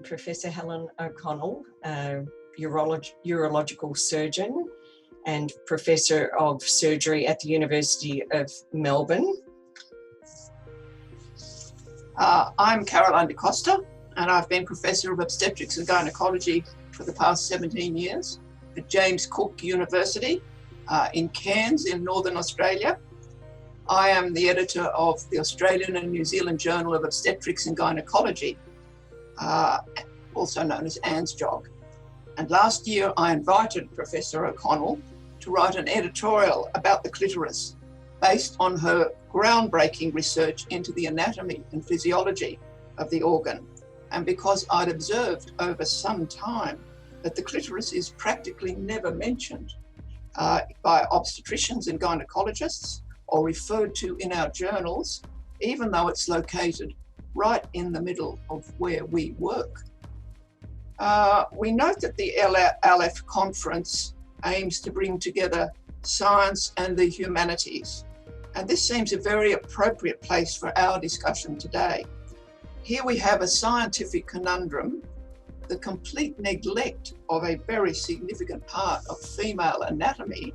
Professor Helen O'Connell, a urological surgeon and Professor of Surgery at the University of Melbourne. I'm Caroline de Costa, and I've been Professor of Obstetrics and Gynecology for the past 17 years at James Cook University in Cairns in Northern Australia. I am the editor of the Australian and New Zealand Journal of Obstetrics and Gynecology, also known as ANZJOG. And last year I invited Professor O'Connell to write an editorial about the clitoris based on her groundbreaking research into the anatomy and physiology of the organ. And because I'd observed over some time that the clitoris is practically never mentioned by obstetricians and gynecologists or referred to in our journals, even though it's located right in the middle of where we work. We note that the LF conference aims to bring together science and the humanities, and this seems a very appropriate place for our discussion today. Here we have a scientific conundrum, the complete neglect of a very significant part of female anatomy,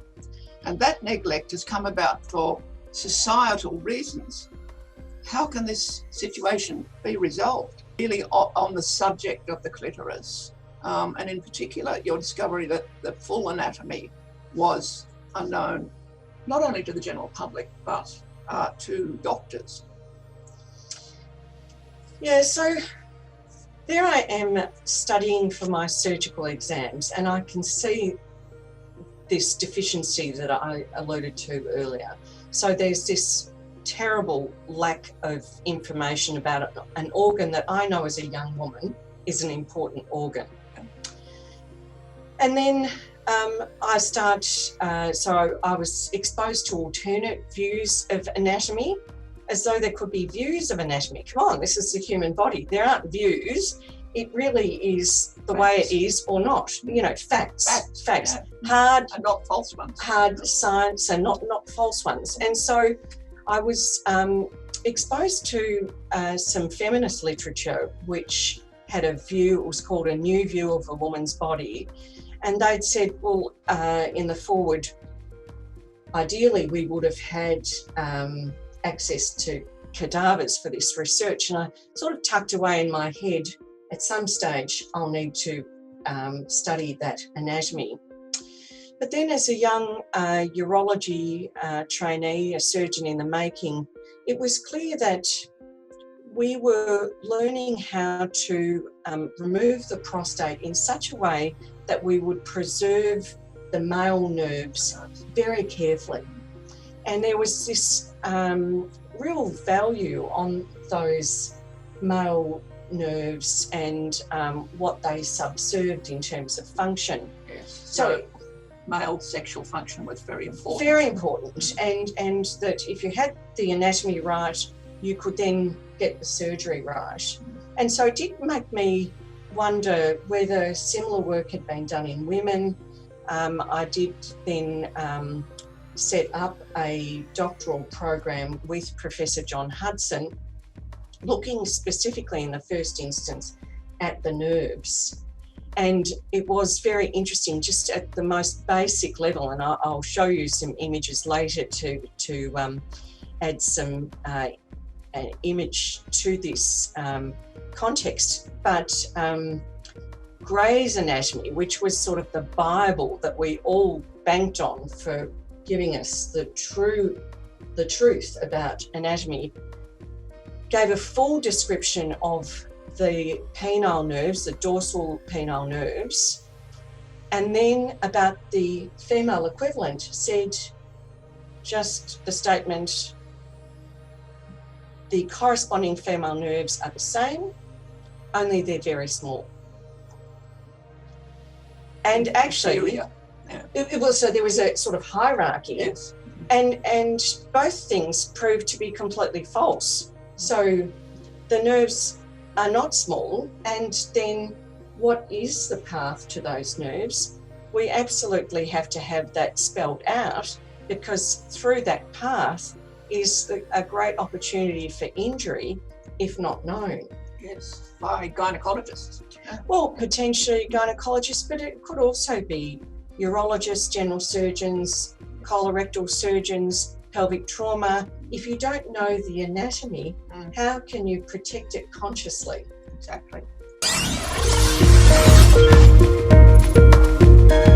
and that neglect has come about for societal reasons. How can this situation be resolved? Really on the subject of the clitoris, and in particular your discovery that the full anatomy was unknown, not only to the general public, but to doctors. Yeah, so there I am studying for my surgical exams, and I can see this deficiency that I alluded to earlier. So there's this terrible lack of information about an organ that I know as a young woman is an important organ. And then so I was exposed to alternate views of anatomy, as though there could be views of anatomy. Come on, this is the human body. There aren't views. It really is the way it is or not. You know, facts. Yeah. Hard And not false ones. Hard science and not false ones. And so I was exposed to some feminist literature, which had a view, it was called A New View of a Woman's Body. And they'd said, well, in the forward, ideally we would have had access to cadavers for this research. And I sort of tucked away in my head, at some stage I'll need to study that anatomy. But then as a young urology trainee, a surgeon in the making, it was clear that we were learning how to remove the prostate in such a way that we would preserve the male nerves very carefully. And there was this real value on those male nerves and what they subserved in terms of function. Yes. So male sexual function was very important. Very important, and that if you had the anatomy right, you could then get the surgery right. And so it did make me wonder whether similar work had been done in women. I did then set up a doctoral program with Professor John Hudson, looking specifically in the first instance at the nerves. And it was very interesting, just at the most basic level, and I'll show you some images later to add some image to this context. But Gray's Anatomy, which was sort of the Bible that we all banked on for giving us the truth about anatomy, gave a full description of the penile nerves, the dorsal penile nerves, and then about the female equivalent said just the statement, the corresponding female nerves are the same, only they're very small. And actually, so there was a sort of hierarchy, yes. and both things proved to be completely false. So the nerves are not small, and then what is the path to those nerves? We absolutely have to have that spelled out, because through that path is a great opportunity for injury if not known. Yes, by gynecologists. Well, potentially gynecologists, but it could also be urologists, general surgeons, colorectal surgeons, pelvic trauma. If you don't know the anatomy, how can you protect it consciously? Exactly.